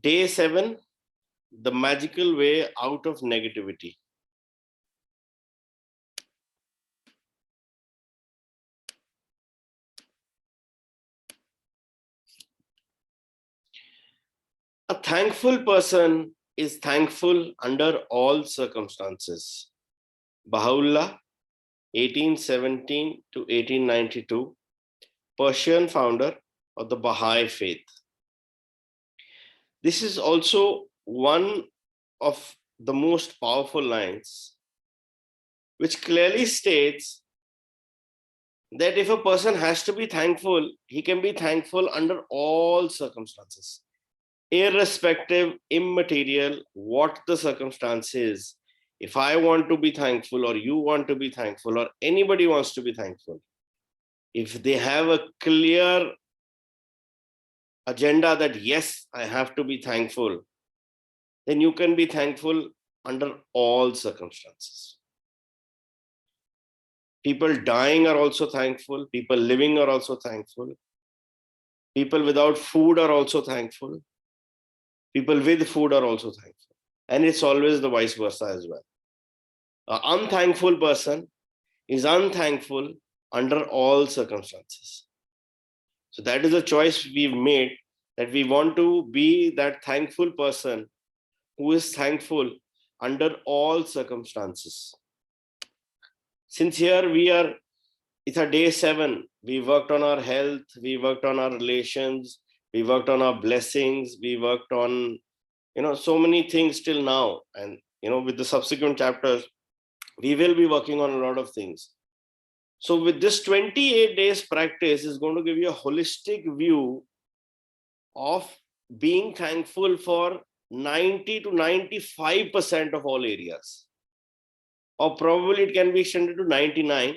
Day 7, the magical way out of negativity. A thankful person is thankful under all circumstances. Baha'u'llah, 1817 to 1892, Persian founder of the Baha'i faith. This is also one of the most powerful lines, which clearly states that if a person has to be thankful, he can be thankful under all circumstances, irrespective, immaterial, what the circumstance is. If I want to be thankful, or you want to be thankful, or anybody wants to be thankful, if they have a clear agenda that yes, I have to be thankful, then you can be thankful under all circumstances. People dying are also thankful. People living are also thankful. People without food are also thankful. People with food are also thankful. And it's always the vice versa as well. An unthankful person is unthankful under all circumstances. So that is a choice we've made, that we want to be that thankful person who is thankful under all circumstances. Since here it's a day 7, we worked on our health, we worked on our relations, we worked on our blessings, we worked on, so many things till now. And, with the subsequent chapters, we will be working on a lot of things. So with this 28 days practice is going to give you a holistic view of being thankful for 90 to 95% of all areas. Or probably it can be extended to 99.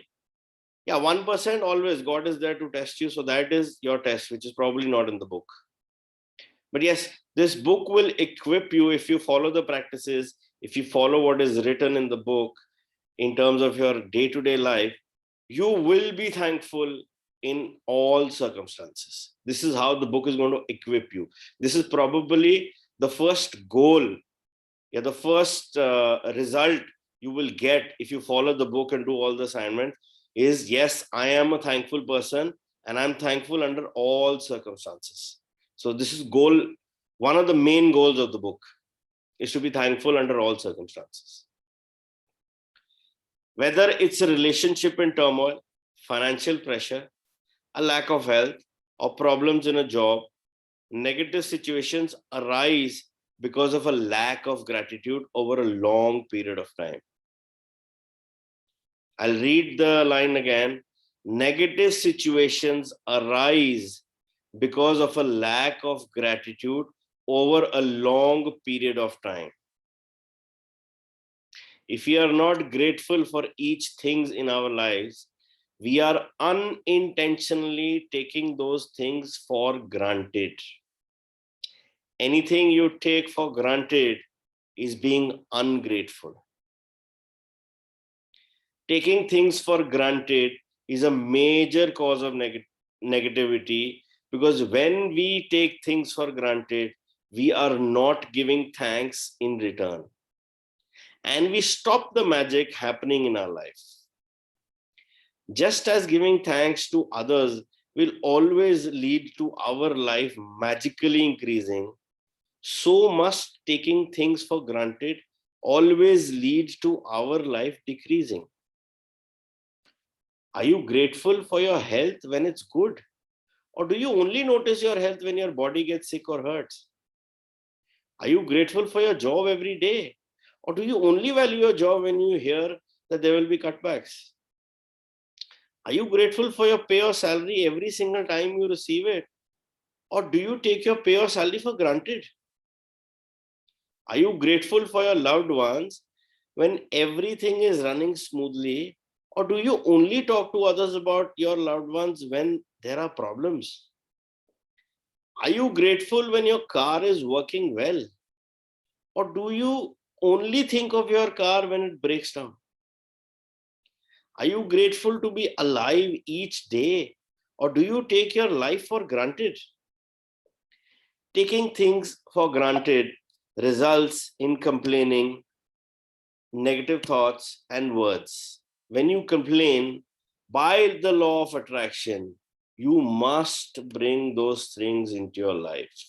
Yeah, 1% always God is there to test you. So that is your test, which is probably not in the book. But yes, this book will equip you if you follow the practices, if you follow what is written in the book in terms of your day-to-day life, you will be thankful in all circumstances. This is how the book is going to equip you. This is probably the first goal, the first result you will get if you follow the book and do all the assignments is, yes, I am a thankful person and I'm thankful under all circumstances. So this is one of the main goals of the book is to be thankful under all circumstances. Whether it's a relationship in turmoil, financial pressure, a lack of health, or problems in a job, negative situations arise because of a lack of gratitude over a long period of time. I'll read the line again. Negative situations arise because of a lack of gratitude over a long period of time. If we are not grateful for each thing in our lives, we are unintentionally taking those things for granted. Anything you take for granted is being ungrateful. Taking things for granted is a major cause of negativity, because when we take things for granted, we are not giving thanks in return. And we stop the magic happening in our life. Just as giving thanks to others will always lead to our life magically increasing, so must taking things for granted always lead to our life decreasing. Are you grateful for your health when it's good? Or do you only notice your health when your body gets sick or hurts? Are you grateful for your job every day? Or do you only value your job when you hear that there will be cutbacks? Are you grateful for your pay or salary every single time you receive it? Or do you take your pay or salary for granted? Are you grateful for your loved ones when everything is running smoothly? Or do you only talk to others about your loved ones when there are problems? Are you grateful when your car is working well? Or do you only think of your car when it breaks down? Are you grateful to be alive each day? Or do you take your life for granted? Taking things for granted results in complaining, negative thoughts, and words. When you complain, by the law of attraction, you must bring those things into your life.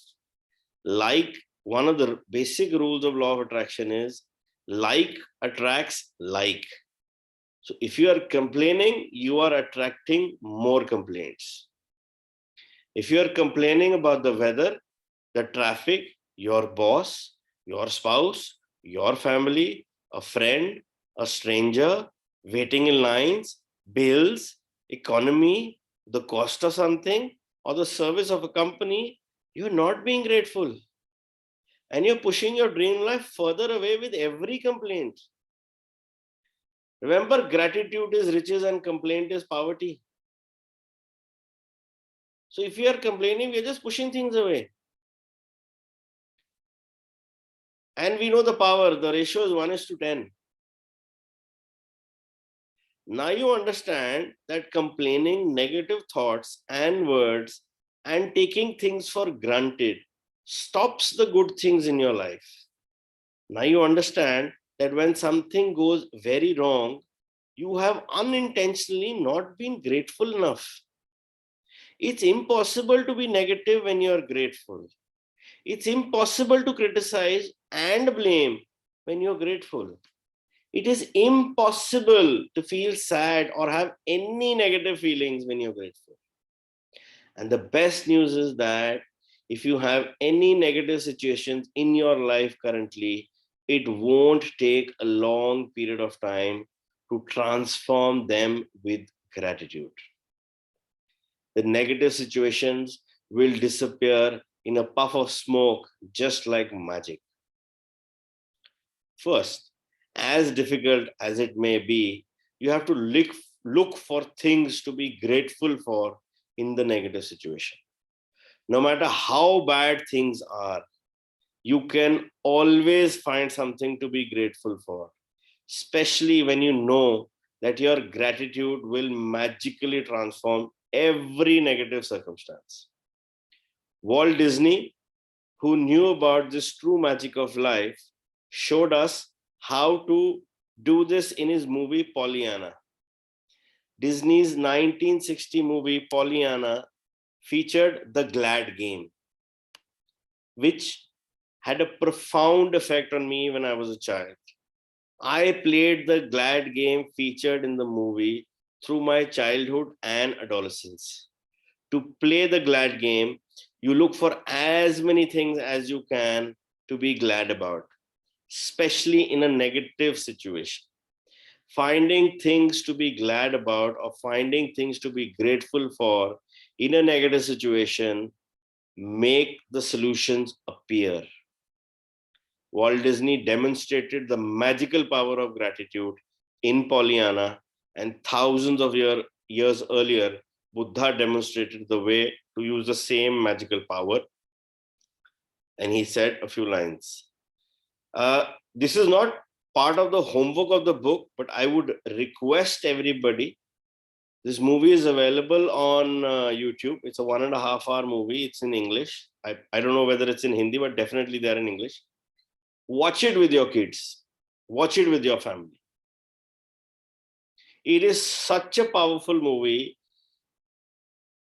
Like, one of the basic rules of law of attraction is like attracts like. So if you are complaining, you are attracting more complaints. If you are complaining about the weather, the traffic, your boss, your spouse, your family, a friend, a stranger, waiting in lines, bills, economy, the cost of something, or the service of a company, you're not being grateful. And you're pushing your dream life further away with every complaint. Remember, gratitude is riches and complaint is poverty. So if you are complaining, we are just pushing things away. And we know the power, the ratio is 1:10. Now you understand that complaining, negative thoughts and words, and taking things for granted stops the good things in your life. Now you understand that when something goes very wrong, you have unintentionally not been grateful enough. It's impossible to be negative when you are grateful. It's impossible to criticize and blame when you're grateful. It is impossible to feel sad or have any negative feelings when you're grateful. And the best news is that if you have any negative situations in your life currently, it won't take a long period of time to transform them with gratitude. The negative situations will disappear in a puff of smoke, just like magic. First, as difficult as it may be, you have to look for things to be grateful for in the negative situation. No matter how bad things are, you can always find something to be grateful for, especially when you know that your gratitude will magically transform every negative circumstance. Walt Disney, who knew about this true magic of life, showed us how to do this in his movie Pollyanna. Disney's 1960 movie Pollyanna featured the glad game, which had a profound effect on me when I was a child. I played the glad game featured in the movie through my childhood and adolescence. To play the glad game, you look for as many things as you can to be glad about, especially in a negative situation. Finding things to be glad about or finding things to be grateful for in a negative situation make the solutions appear. Walt Disney demonstrated the magical power of gratitude in Pollyanna, and thousands of years earlier, Buddha demonstrated the way to use the same magical power. And he said a few lines. This is not part of the homework of the book, but I would request everybody. This movie is available on YouTube. It's a 1.5 hour movie. It's in English. I don't know whether it's in Hindi, but definitely they're in English. Watch it with your kids. Watch it with your family. It is such a powerful movie.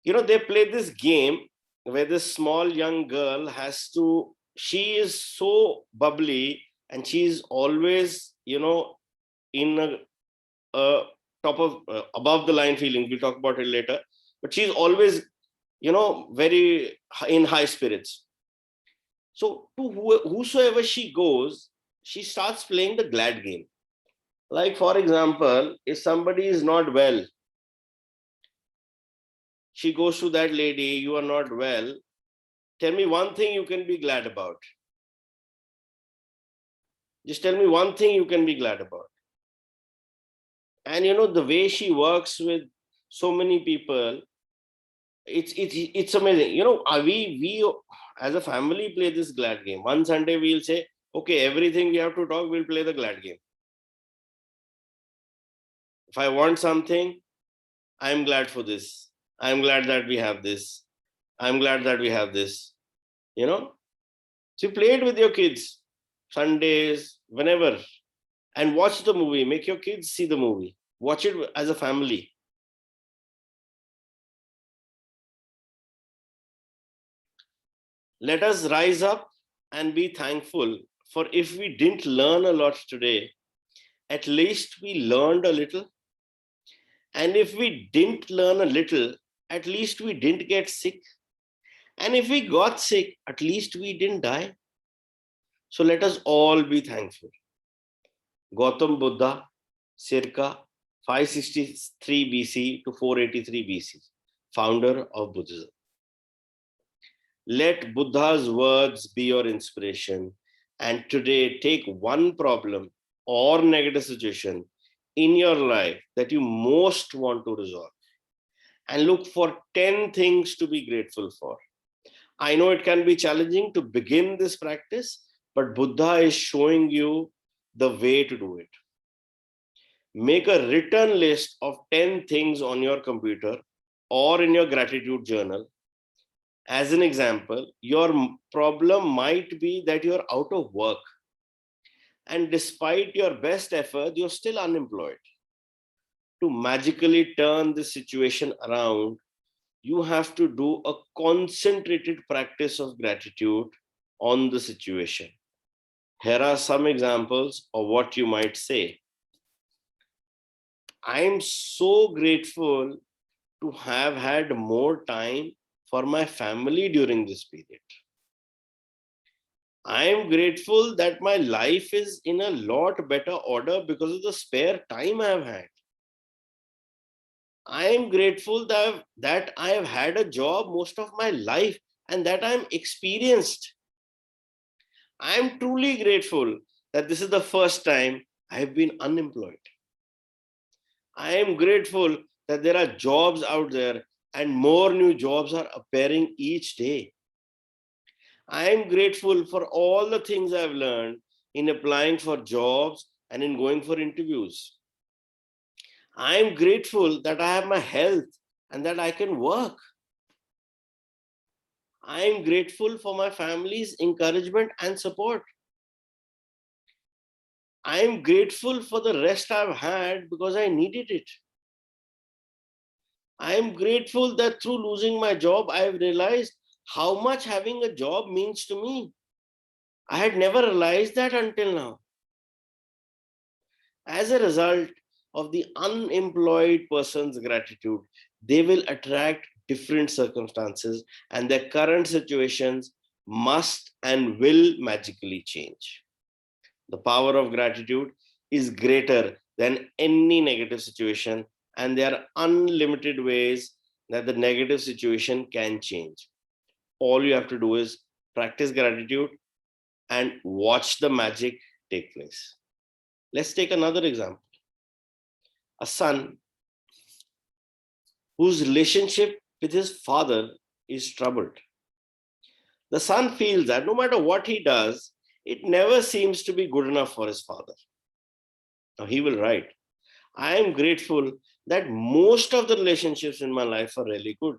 You know, they play this game where this small young girl she is so bubbly and she's always, in a top of above the line feelings. We'll talk about it later. But she's always, very in high spirits. So to whosoever she goes, she starts playing the glad game. Like, for example, if somebody is not well, she goes to that lady, you are not well. Tell me one thing you can be glad about. Just tell me one thing you can be glad about. And the way she works with so many people, it's amazing. We as a family play this glad game. One Sunday we'll say, okay, everything we have to talk, we'll play the glad game. If I want something, I'm glad for this. I'm glad that we have this. I'm glad that we have this. So you play it with your kids, Sundays, whenever, and watch the movie. Make your kids see the movie. Watch it as a family. Let us rise up and be thankful, for if we didn't learn a lot today, at least we learned a little. And if we didn't learn a little, at least we didn't get sick. And if we got sick, at least we didn't die. So let us all be thankful. Gautam Buddha, circa 563 BC to 483 BC, founder of Buddhism. Let Buddha's words be your inspiration, and today take one problem or negative situation in your life that you most want to resolve and look for 10 things to be grateful for. I know it can be challenging to begin this practice, but Buddha is showing you the way to do it. Make a written list of 10 things on your computer or in your gratitude journal. As an example, your problem might be that you're out of work, and despite your best effort, you're still unemployed. To magically turn this situation around, you have to do a concentrated practice of gratitude on the situation. Here are some examples of what you might say. I am so grateful to have had more time for my family during this period. I am grateful that my life is in a lot better order because of the spare time I have had. I am grateful that I have had a job most of my life and that I am experienced. I am truly grateful that this is the first time I have been unemployed. I am grateful that there are jobs out there and more new jobs are appearing each day. I am grateful for all the things I've learned in applying for jobs and in going for interviews. I am grateful that I have my health and that I can work. I am grateful for my family's encouragement and support. I am grateful for the rest I've had because I needed it. I am grateful that through losing my job, I have realized how much having a job means to me. I had never realized that until now. As a result of the unemployed person's gratitude, they will attract different circumstances and their current situations must and will magically change. The power of gratitude is greater than any negative situation, and there are unlimited ways that the negative situation can change. All you have to do is practice gratitude and watch the magic take place. Let's take another example. A son whose relationship with his father is troubled. The son feels that no matter what he does, it never seems to be good enough for his father. Now he will write, I am grateful that most of the relationships in my life are really good.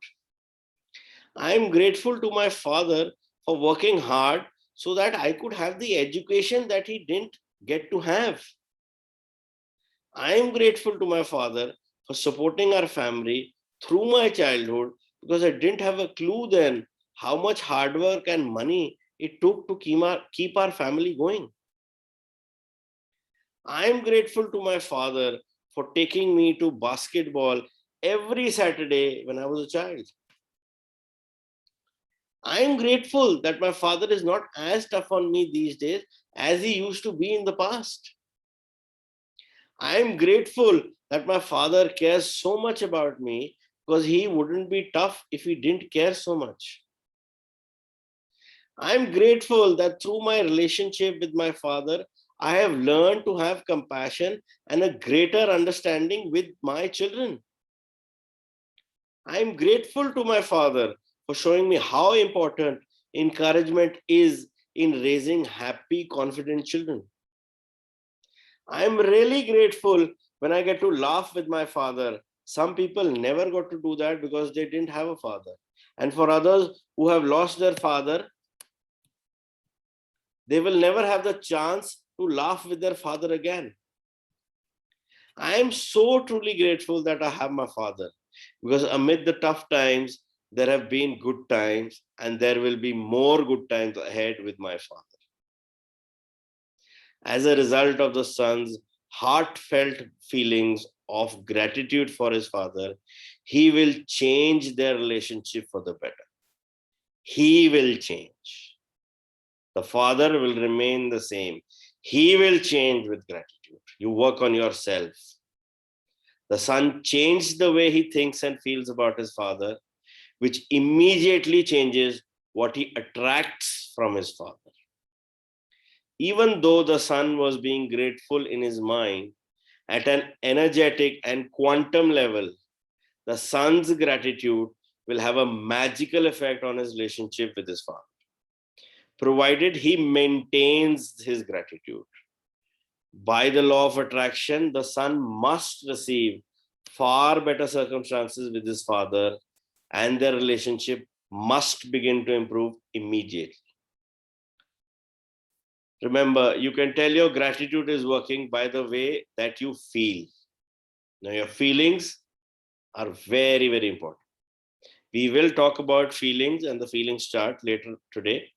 I am grateful to my father for working hard so that I could have the education that he didn't get to have. I am grateful to my father for supporting our family through my childhood because I didn't have a clue then how much hard work and money it took to keep our family going. I am grateful to my father for taking me to basketball every Saturday when I was a child. I am grateful that my father is not as tough on me these days as he used to be in the past. I am grateful that my father cares so much about me because he wouldn't be tough if he didn't care so much. I am grateful that through my relationship with my father, I have learned to have compassion and a greater understanding with my children. I am grateful to my father for showing me how important encouragement is in raising happy, confident children. I am really grateful when I get to laugh with my father. Some people never got to do that because they didn't have a father. And for others who have lost their father, they will never have the chance to laugh with their father again. I am so truly grateful that I have my father, because amid the tough times, there have been good times, and there will be more good times ahead with my father. As a result of the son's heartfelt feelings of gratitude for his father, he will change their relationship for the better. He will change. The father will remain the same. He will change with gratitude. You work on yourself. The son changed the way he thinks and feels about his father, which immediately changes what he attracts from his father. Even though the son was being grateful in his mind, at an energetic and quantum level, the son's gratitude will have a magical effect on his relationship with his father, provided he maintains his gratitude. By the law of attraction, the son must receive far better circumstances with his father, and their relationship must begin to improve immediately. Remember, you can tell your gratitude is working by the way that you feel. Now, your feelings are very, very important. We will talk about feelings and the feelings chart later today.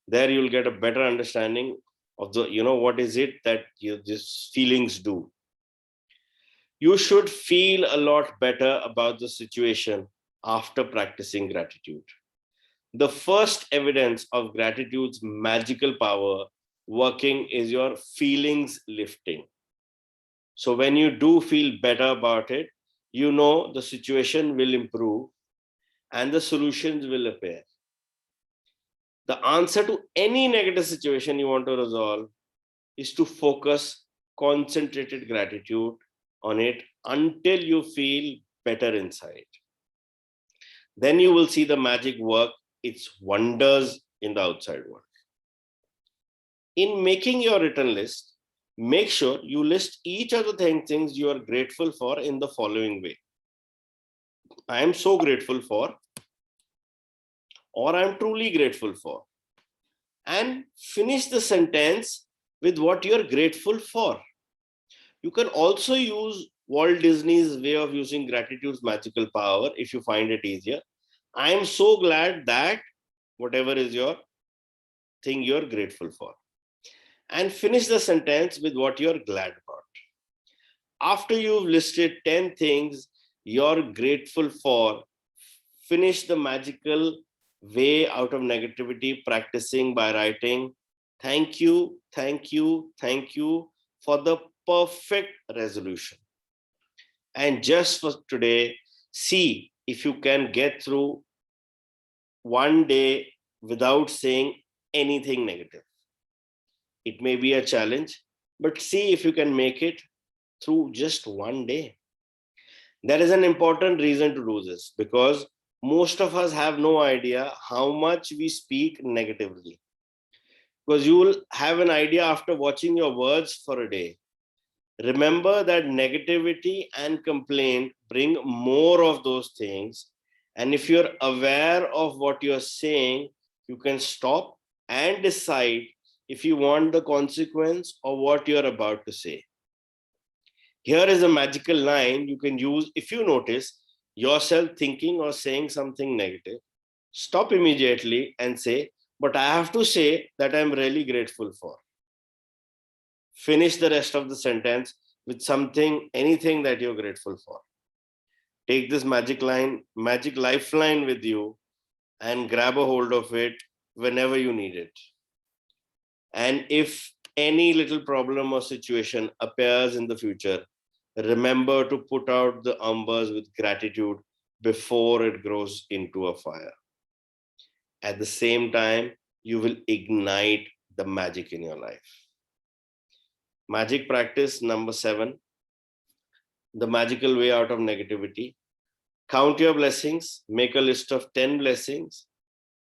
There you'll get a better understanding of the, what is it that these feelings do. You should feel a lot better about the situation after practicing gratitude. The first evidence of gratitude's magical power working is your feelings lifting. So when you do feel better about it, you know the situation will improve and the solutions will appear. The answer to any negative situation you want to resolve is to focus concentrated gratitude on it until you feel better inside. Then you will see the magic work its wonders in the outside world. In making your written list, make sure you list each of the things you are grateful for in the following way. I am so grateful for, or I am truly grateful for. And finish the sentence with what you are grateful for. You can also use Walt Disney's way of using gratitude's magical power if you find it easier. I am so glad that whatever is your thing you're grateful for. And finish the sentence with what you're glad about. After you've listed 10 things you're grateful for, finish the magical way out of negativity practicing by writing, thank you, thank you, thank you for the perfect resolution. And just for today, see if you can get through one day without saying anything negative. It may be a challenge, but see if you can make it through just one day. There is an important reason to do this, because most of us have no idea how much we speak negatively. Because you will have an idea after watching your words for a day. Remember that negativity and complaint bring more of those things. And if you're aware of what you're saying, you can stop and decide if you want the consequence of what you're about to say. Here is a magical line you can use if you notice yourself thinking or saying something negative. Stop immediately and say, but I have to say that I'm really grateful for. Finish the rest of the sentence with something, anything that you're grateful for. Take this magic lifeline with you and grab a hold of it whenever you need it. And if any little problem or situation appears in the future, remember to put out the embers with gratitude before it grows into a fire. At the same time, you will ignite the magic in your life. Magic practice number 7, the magical way out of negativity. Count your blessings, make a list of 10 blessings,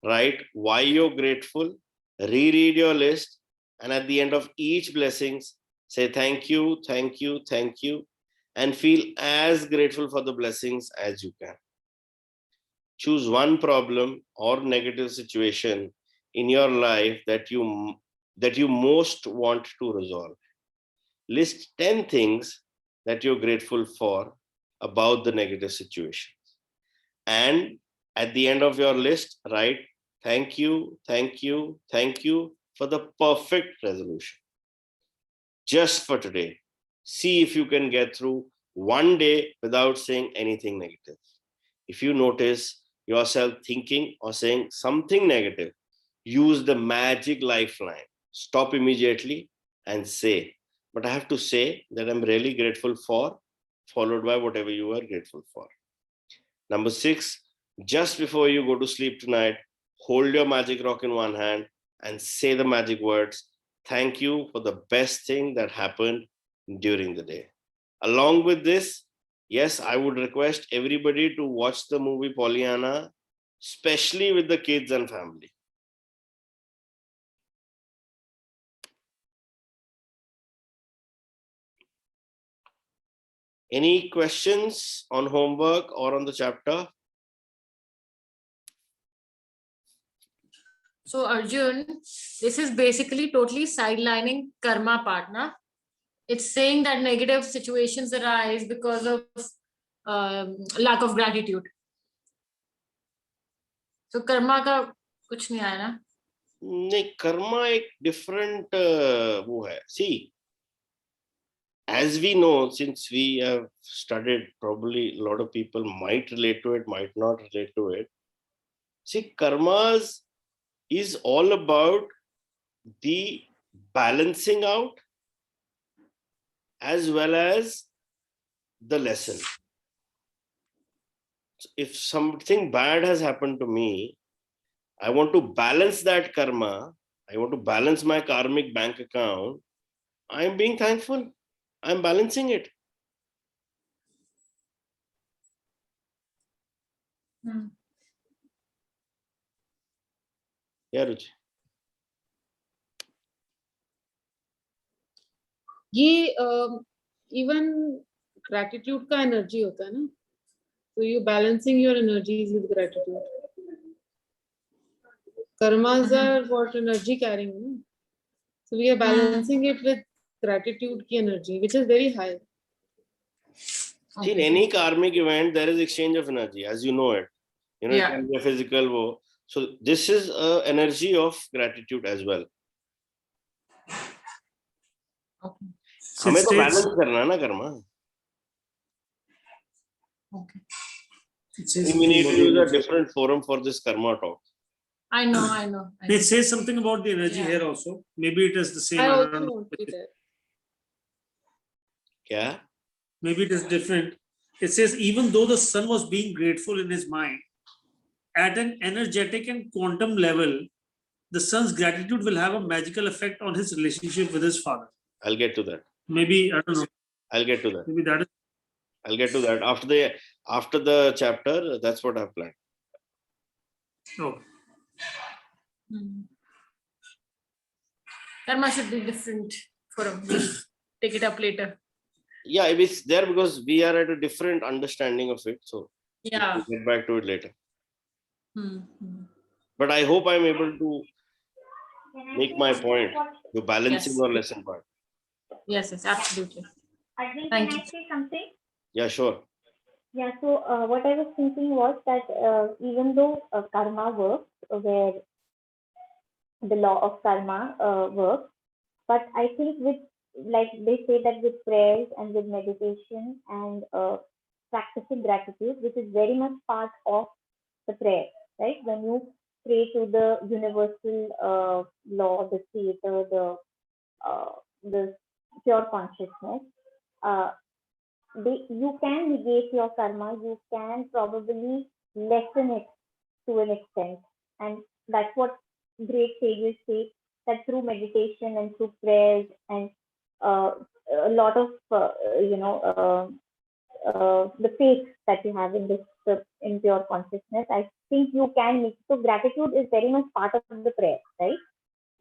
write why you're grateful, reread your list, and at the end of each blessings, say thank you, thank you, thank you, and feel as grateful for the blessings as you can. Choose one problem or negative situation in your life that you that you most want to resolve. List 10 things that you're grateful for about the negative situations. And at the end of your list, write thank you, thank you, thank you for the perfect resolution. Just for today, see if you can get through one day without saying anything negative. If you notice yourself thinking or saying something negative, use the magic lifeline. Stop immediately and say, but I have to say that I'm really grateful for, followed by whatever you are grateful for. Number 6, just before you go to sleep tonight, hold your magic rock in one hand and say the magic words, thank you for the best thing that happened during the day. Along with this, yes, I would request everybody to watch the movie Pollyanna, especially with the kids and family. Any questions on homework or on the chapter? So Arjun, this is basically totally sidelining karma partner. It's saying that negative situations arise because of lack of gratitude. So karma का कुछ नहीं आया ना? नहीं, कर्मा एक different वो है. See, as we know, since we have studied, probably a lot of people might relate to it, might not relate to it. See, karmas is all about the balancing out as well as the lesson. If something bad has happened to me, I want to balance that karma. I want to balance my karmic bank account. I'm being thankful. I'm balancing it. Yeah, Ruchi. ये even gratitude का energy होता है ना, so you balancing your energies with gratitude. Karmas are what energy carrying, no? So we are balancing it with gratitude की energy, which is very high. See, in any karmic event, there is exchange of energy, as you know it. You know, it can be a physical war. So this is an energy of gratitude as well. Okay. हमें तो balance करना है ना Karma. Okay. We need to use a different forum for this karma talk. I know. It says something about the energy here also. Maybe it is the same. I also want to be there. Yeah. Maybe it is different. It says even though the son was being grateful in his mind, at an energetic and quantum level, the son's gratitude will have a magical effect on his relationship with his father. I'll get to that. Maybe, I don't know. I'll get to that. Maybe that is. I'll get to that after the chapter. That's what I've planned. Oh. Karma should be different for a we'll take it up later. Yeah, it's there because we are at a different understanding of it. So Yeah. we'll get back to it later. But I hope I'm able to make my point, the balancing or lesson part. Yes, absolutely. Can I say something? Yeah, sure. Yeah, so what I was thinking was that even though karma works, where the law of karma works, but I think with, like they say that with prayers and with meditation and practicing gratitude, which is very much part of the prayer, right? When you pray to the universal law, the creator, the pure consciousness, you can negate your karma, you can probably lessen it to an extent. And that's what great sages say, that through meditation and through prayers and a lot of, the faith that you have in this, in pure consciousness, I think you can make. So gratitude is very much part of the prayer, right?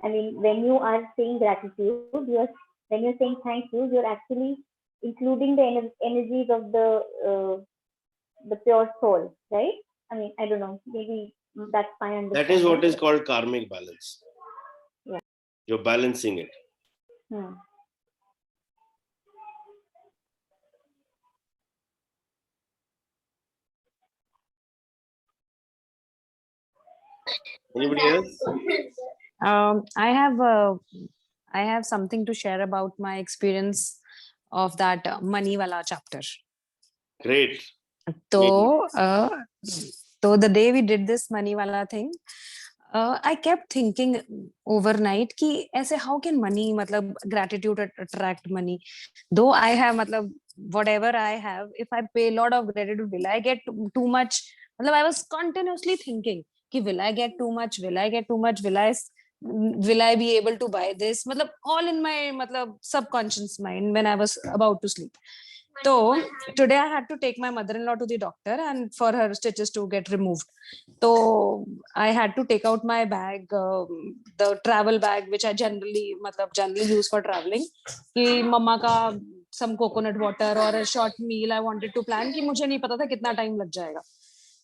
I mean, when you are saying gratitude, when you're saying thank you, you're actually including the energies of the pure soul, right? I mean, I don't know, maybe that's my understanding. That is what is called karmic balance. Yeah. You're balancing it. Hmm. Anybody else? I have something to share about my experience of that money wala chapter. Great. So the day we did this money wala thing, I kept thinking overnight कि ऐसे how can money मतलब gratitude attract money. Though I have मतलब whatever I have, if I pay a lot of gratitude, will I get too much? मतलब I was continuously thinking कि will I get too much? Will I get too much? Will I be able to buy this? मतलब all in my मतलब subconscious mind when I was about to sleep. So today I had to take my mother-in-law to the doctor and for her stitches to get removed. So I had to take out my bag, the travel bag, which I generally use for traveling. कि मम्मा का some coconut water or a short meal I wanted to plan कि मुझे नहीं पता था कितना time लग जाएगा.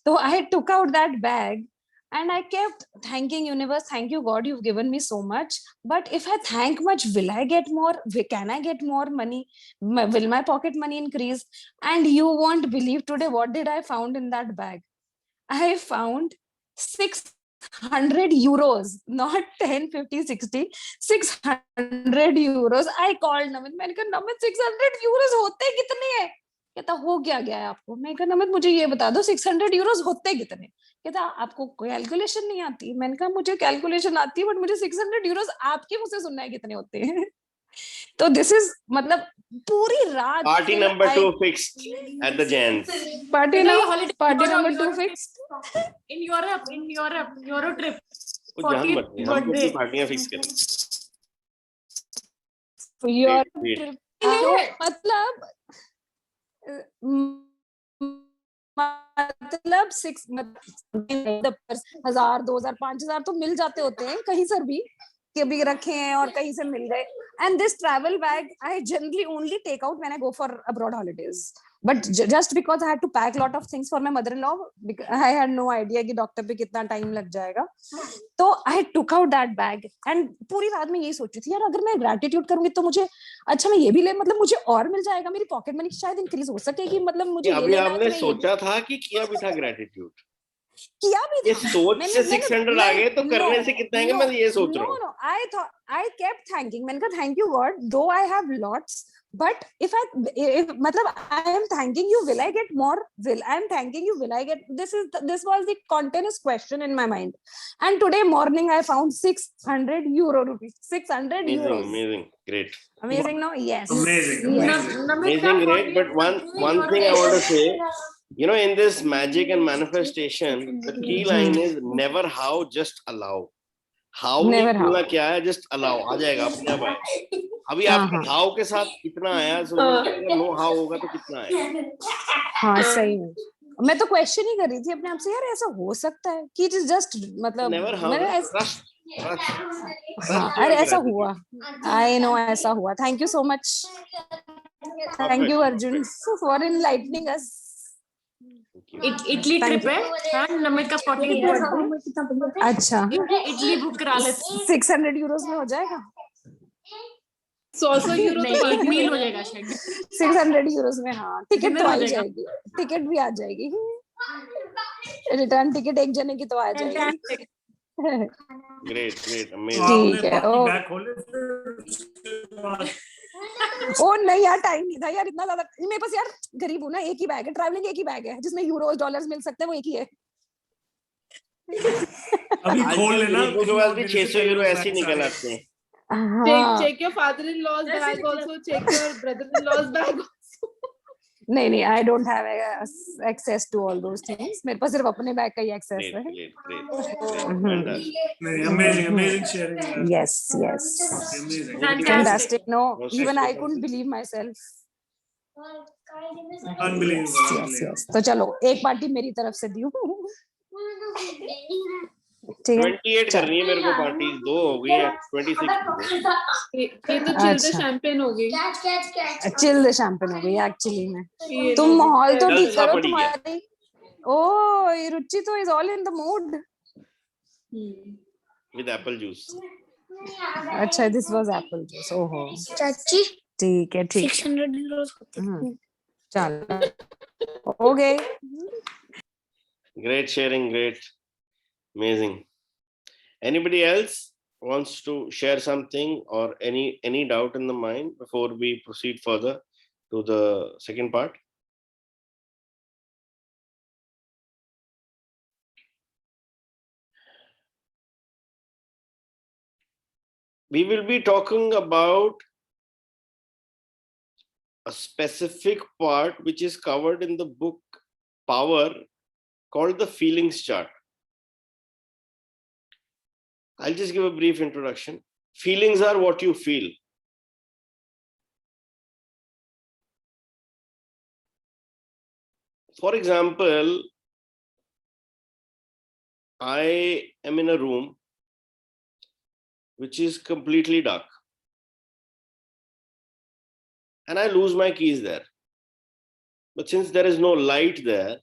So I took out that bag and I kept thanking universe, thank you God, you've given me so much. But if I thank much, will I get more? Can I get more money? Will my pocket money increase? And you won't believe today what did I found in that bag? I found 600 euros, not 10, 50, 60, 600 euros. I called Namit. मैंने कहा Namit 600 euros होते कितने हैं? कहता हो क्या गया है आपको? मैं कहा नमित मुझे ये बता दो 600 euros होते कितने? कहता आपको कैलकुलेशन नहीं आती? मैंने कहा मुझे कैलकुलेशन आती है बट मुझे 600 euros आपके मुझसे सुनना है कितने होते हैं. तो दिस इज मतलब पूरी रात Party number 2 fixed at the Jans. party No, number holiday- party Euro- number 2 Euro- fixed. in Europe, Euro trip. वो जान 40th मत हम birthday. अपनी पार्टियां फिक्स करें. Your Great. trip मतलब मतलब 1000 2000 5000 तो मिल जाते होते हैं कहीं से भी कि अभी रखे हैं और कहीं से मिल गए. And this travel bag I generally only take out when I go for abroad holidays. But just because I had to pack lot of things for my mother-in-law, I had no idea कि doctor पे कितना time लग जाएगा. तो I took out that bag and पूरी रात में यही सोची थी यार अगर मैं gratitude करूंगी तो मुझे अच्छा मैं ये भी ले मतलब मुझे और मिल जाएगा मेरी पॉकेट मनी शायद इंक्रीज हो सके कि मतलब मुझे ये अभी लेना है आपने तो मैं ये सोचा था कि किया भी था ग्रेटिट्यूड. किया भी ये था. सोच से 600 आ गए तो करने से कितना आएंगे मैं ये सोच रहा हूँ. No, I kept thanking. मैंने कहा thank you God, though I have lots, but if मतलब I am thanking you, will I get more? I am thanking you, will I get? This was the continuous question in my mind. And today morning I found 600 rupees. 600 euros. Amazing, great. Amazing, no? Yes. Amazing, Yes. Amazing, great. But one thing I want to say, you know, in this magic and manifestation, the key line is never how, just allow. How Never नहीं how. बोलना क्या है, just allow. आ जाएगा अपने आप आएगा. अभी आपके how के साथ कितना आया, so अगर no how होगा तो कितना आएगा. हाँ सही में. मैं तो क्वेश्चन ही कर रही थी अपने आप से यार ऐसा हो सकता है कि इट इज जस्ट मतलब Never how, मैंने trust. हाँ अरे ऐसा हुआ. आई नो ऐसा हुआ. Thank you so much. Thank you Arjun for enlightening us. Italy trip है. हाँ नमित का 40th birthday. अच्छा इटली बुक करा लेते. 600 euros में हो जाएगा. 100 यूरो तो नहीं एक मील हो जाएगा शायद. 600 euros में हाँ टिकट Dinner तो हो आ ही जाएगा. जाएगी. टिकट भी आ जाएगी. रिटर्न टिकट एक जने की तो आ जाएगी. Great, great, तो amazing. ठीक आपने है. बाकी ओ बैग खोले फिर उसके बाद ओ नहीं यार टाइम नहीं था यार इतना ज्यादा. मेरे पास यार गरीब हूँ ना एक ही बैग है. ट्रैवलिंग एक ही बैग है जिसमें यूरोस डॉलर्स मिल सकते हैं वो एक ही है. अभी खोल आजकल लेना. गरीबों के पास भी 600 यूरो ऐसे ही निकल आते हैं. check your father-in-law's bag also, check your brother-in-law's bag also. नहीं I don't have access to all those things. मेरे पास सिर्फ अपने बैग का ही एक्सेस Great, है. great. Fantastic. amazing sharing. Yes. Amazing. Fantastic. No, No, even I sexy couldn't something. believe myself. Unbelievable. Yes. तो चलो एक पार्टी मेरी तरफ से दी. ठीक है. 28 करनी है मेरे को पार्टी. 2 हो गई है. 26. ये तो chill the अच्छा. champagne हो गई. चिल द शैंपेन हो गई एक्चुअली में. ये तुम लो, माहौल तो ठीक जलसा करो. पड़ी है. तुम्हारी ओ रुचि तो is all in the mood. With apple juice. अच्छा, this was apple juice. Oh, चाची ठीक है, ठीक 600 euros होते है. हैं. चल. Okay. Great sharing, great. Amazing. Anybody else wants to share something or any doubt in the mind before we proceed further to the second part? We will be talking about a specific part which is covered in the book Power, called the feelings chart. I'll just give a brief introduction. Feelings are what you feel. For example, I am in a room which is completely dark, and I lose my keys there. But since there is no light there,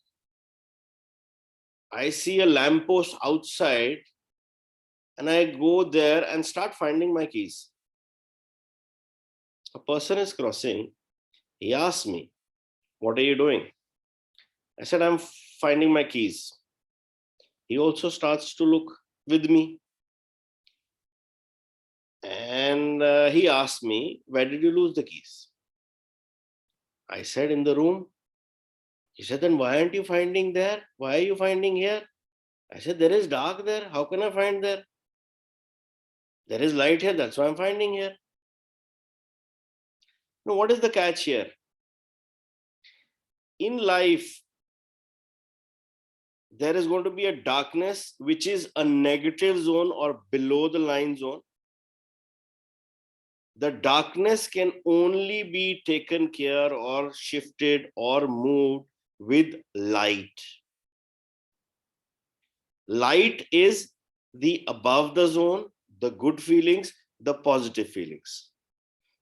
I see a lamppost outside, and I go there and start finding my keys. A person is crossing. He asks me, "What are you doing?" I said, "I'm finding my keys." He also starts to look with me. And he asked me, "Where did you lose the keys?" I said, "In the room." He said, "Then why aren't you finding there? Why are you finding here?" I said, "There is dark there. How can I find there? There is light here. That's why I'm finding here." Now, what is the catch here? In life, there is going to be a darkness which is a negative zone or below the line zone. The darkness can only be taken care or shifted or moved with light. Light is the above the zone, the good feelings, the positive feelings.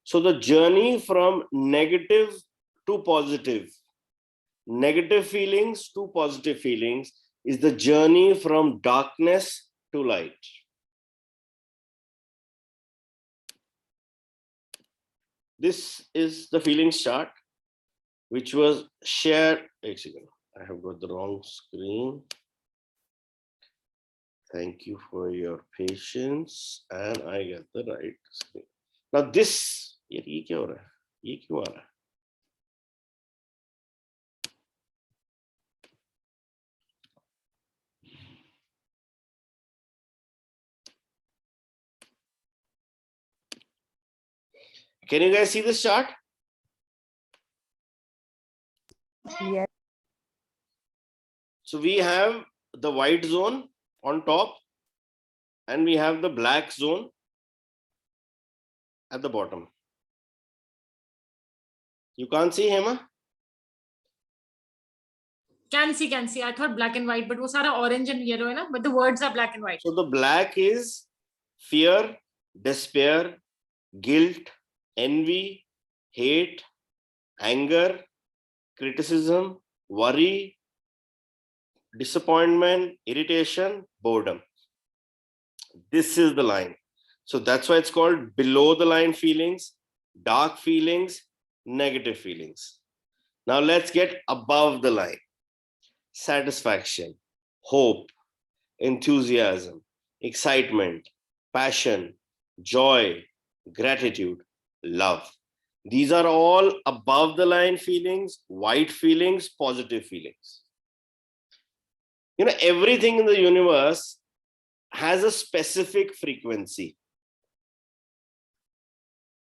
So the journey from negative to positive, negative feelings to positive feelings, is the journey from darkness to light. This is the feelings chart, which was shared. I have got the wrong screen. Thank you for your patience, and I get the right screen. Now this, ये क्या हो रहा है? ये क्यों आ रहा है? Can you guys see this chart? Yes. So we have the white zone on top, and we have the black zone at the bottom. You can't see him, huh? Can see. I thought black and white, but वो सारा orange and yellow है ना? But the words are black and white. So the black is fear, despair, guilt, envy, hate, anger, criticism, worry, disappointment, irritation, boredom. This is the line. So that's why it's called below the line feelings, dark feelings, negative feelings. Now let's get above the line. Satisfaction, hope, enthusiasm, excitement, passion, joy, gratitude, love. These are all above the line feelings, white feelings, positive feelings. You know, everything in the universe has a specific frequency.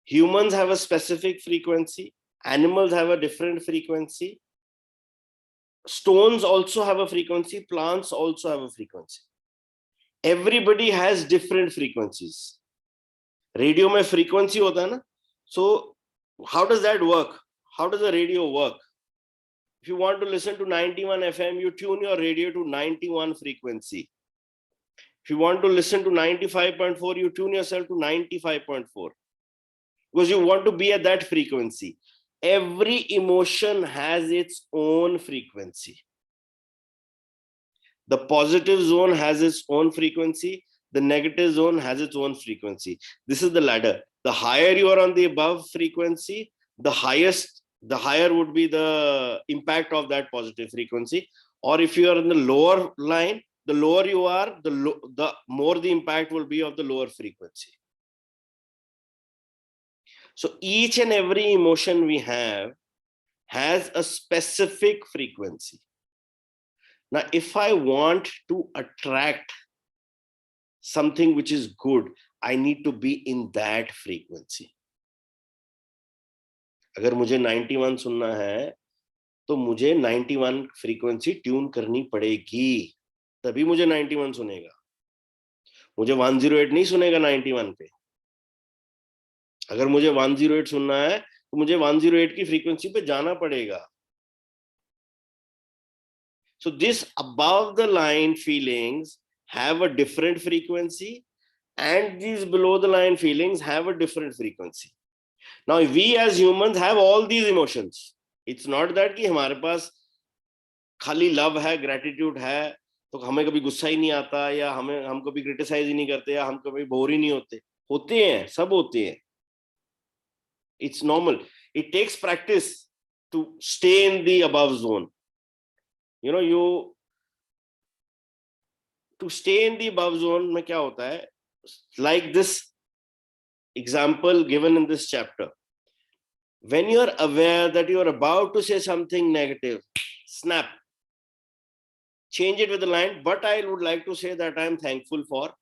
Humans have a specific frequency. Animals have a different frequency. Stones also have a frequency. Plants also have a frequency. Everybody has different frequencies. Radio mein frequency hota hai na? So how does that work? How does the radio work? If you want to listen to 91 FM, you tune your radio to 91 frequency. If you want to listen to 95.4, you tune yourself to 95.4. Because you want to be at that frequency. Every emotion has its own frequency. The positive zone has its own frequency. the negative zone has its own frequency. This is the ladder. The higher you are on the above frequency, the higher would be the impact of that positive frequency. Or if you are in the lower line, the lower you are, the more the impact will be of the lower frequency. So each and every emotion we have has a specific frequency. Now, if I want to attract something which is good, I need to be in that frequency. अगर मुझे 91 सुनना है तो मुझे 91 frequency tune करनी पड़ेगी, तभी मुझे 91 सुनेगा. मुझे 108 नहीं सुनेगा 91 पे. अगर मुझे 108 सुनना है तो मुझे 108 की फ्रीक्वेंसी पे जाना पड़ेगा. So this above the line feelings have a different frequency, and these below the line feelings have a different frequency. Now we as humans have all these emotions. It's not that कि हमारे पास खाली love है, gratitude है, तो हमें कभी गुस्सा ही नहीं आता, या हम कभी criticize ही नहीं करते, या हम कभी बोर ही नहीं होते. होते हैं, सब होते हैं. It's normal. It takes practice to stay in the above zone. You know, to stay in the above zone में क्या होता है? Like this example given in this chapter. When you are aware that you are about to say something negative, snap. Change it with the line, but I would like to say that I am thankful for.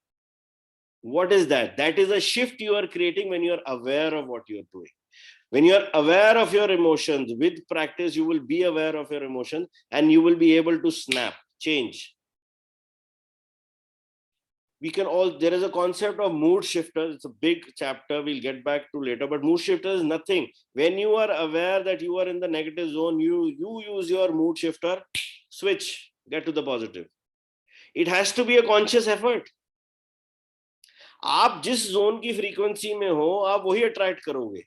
What is that? That is a shift you are creating when you are aware of what you are doing. When you are aware of your emotions, with practice, you will be aware of your emotions and you will be able to snap, change. There is a concept of mood shifters. It's a big chapter we'll get back to later, but mood shifter is nothing. When you are aware that you are in the negative zone, you use your mood shifter, switch, get to the positive. It has to be a conscious effort. आप जिस zone की frequency में हो, आप वही attract करोगे.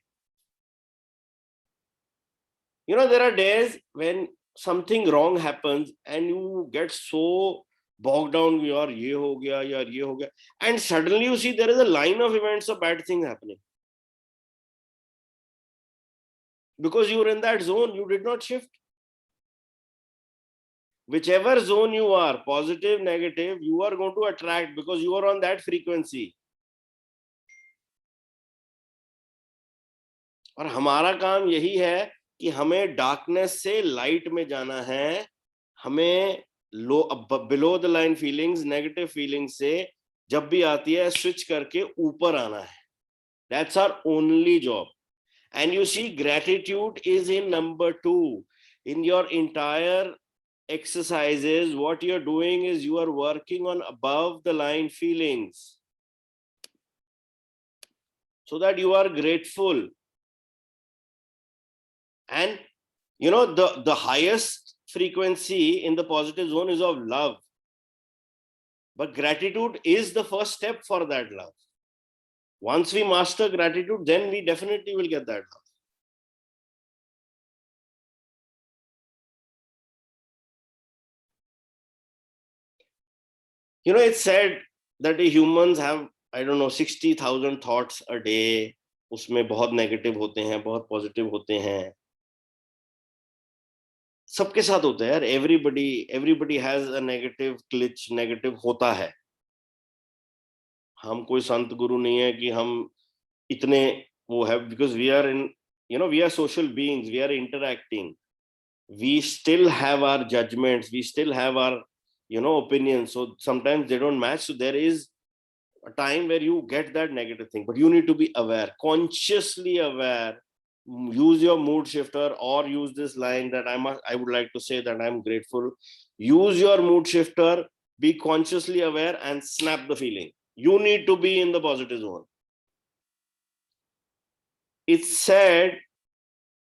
You know, there are days when something wrong happens and you get so bogged down, yaar ye ho gaya, and suddenly you see there is a line of events of bad things happening. Because you were in that zone, you did not shift. Whichever zone you are, positive, negative, you are going to attract because you are on that frequency. और हमारा काम यही है कि हमें darkness से light में जाना है. हमें below the line feelings, negative feelings से जब भी आती है स्विच करके ऊपर आना है. That's our only job. And you see, gratitude is in number 2 in your entire exercises. What you're doing is you are working on above the line feelings so that you are grateful. And you know, the highest frequency in the positive zone is of love, but gratitude is the first step for that love. Once we master gratitude, then we definitely will get that love. You know, it's said that the humans have, I don't know, 60,000 thoughts a day. उसमें बहुत negative होते हैं, बहुत positive होते हैं. सबके साथ होता है यार. Everybody has a negative glitch. Negative होता है. हम कोई संत गुरु नहीं है कि हम इतने वो है, because we are in, you know, we are social beings, we are interacting, we still have our judgments, we still have our, you know, opinions. So sometimes they don't match. So there is a time where you get that negative thing, but you need to be aware, consciously aware. Use your mood shifter, or use this line that I would like to say that I'm grateful. Use your mood shifter, be consciously aware and snap the feeling. You need to be in the positive zone. It's said,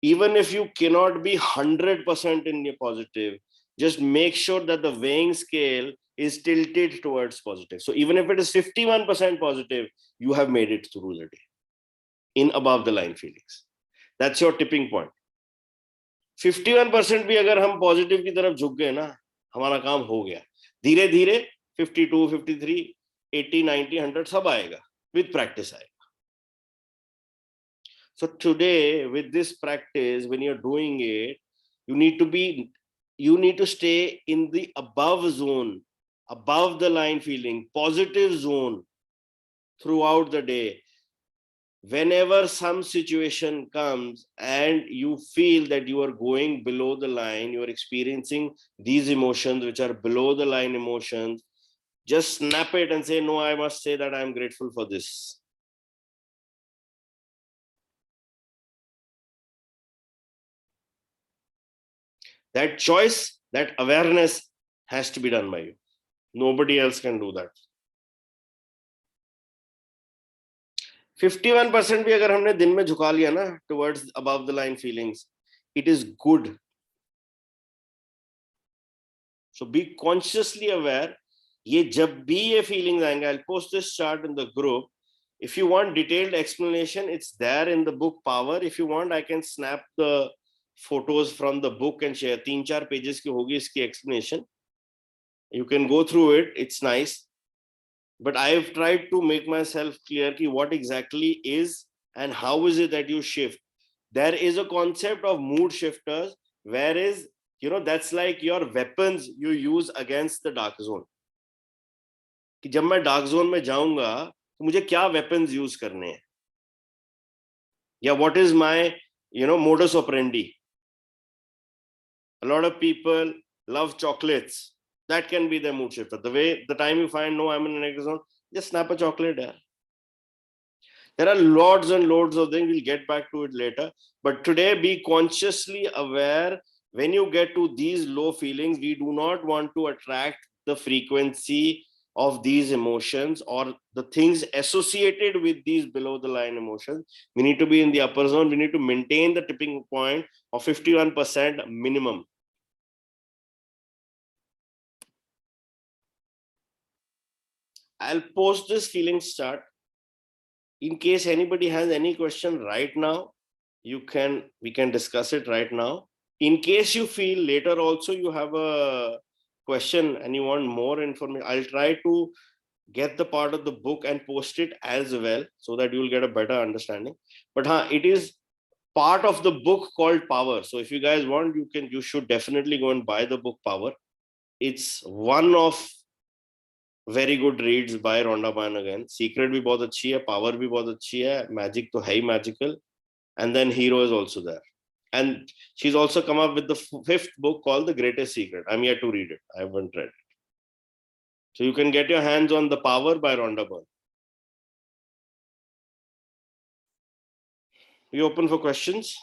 even if you cannot be 100% in your positive, just make sure that the weighing scale is tilted towards positive. So even if it is 51% positive, you have made it through the day in above the line feelings. That's your tipping point. 51% भी अगर हम positive की तरफ झुक गए ना, हमारा काम हो गया. धीरे धीरे 52, 53, 80, 90, 100 सब आएगा, with practice आएगा. So today with this practice, when you're doing it, you need to stay in the above zone, above the line feeling, positive zone throughout the day. Whenever some situation comes and you feel that you are going below the line, you are experiencing these emotions which are below the line emotions, just snap it and say, no, I must say that I am grateful for this. That choice, that awareness has to be done by you. Nobody else can do that. 51% भी अगर हमने दिन में झुका लिया ना towards above the line feelings, it is good. So be consciously aware. ये जब भी ये feelings आएंगे, I'll post this chart in the group. If you want detailed explanation, it's there in the book Power. If you want, I can snap the photos from the book and share. 3-4 pages की होगी इसकी explanation. You can go through it. It's nice. But I have tried to make myself clear ki what exactly is and how is it that you shift. There is a concept of mood shifters, whereas, that's like your weapons you use against the dark zone. कि जब मैं dark zone में जाऊंगा तो मुझे क्या weapons use करने हैं, या what is my modus operandi. A lot of people love chocolates. That can be the mood shifter. The time you find, no, I'm in a negative zone, just snap a chocolate. Yeah. There are lots and loads of things. We'll get back to it later. But today, be consciously aware. When you get to these low feelings, we do not want to attract the frequency of these emotions or the things associated with these below the line emotions. We need to be in the upper zone. We need to maintain the tipping point of 51% minimum. I'll post this feelings chart. In case anybody has any question right now, we can discuss it right now. In case you feel later also you have a question and you want more information, I'll try to get the part of the book and post it as well so that you will get a better understanding. But it is part of the book called Power. So if you guys want, you should definitely go and buy the book Power. It's one of very good reads by Rhonda Byrne again. Secret भी बहुत अच्छी है, Power भी बहुत अच्छी है, Magic तो है ही magical, and then Hero is also there. And she's also come up with the 5th book called The Greatest Secret. I'm yet to read it. I haven't read it. So you can get your hands on The Power by Rhonda Byrne. We open for questions.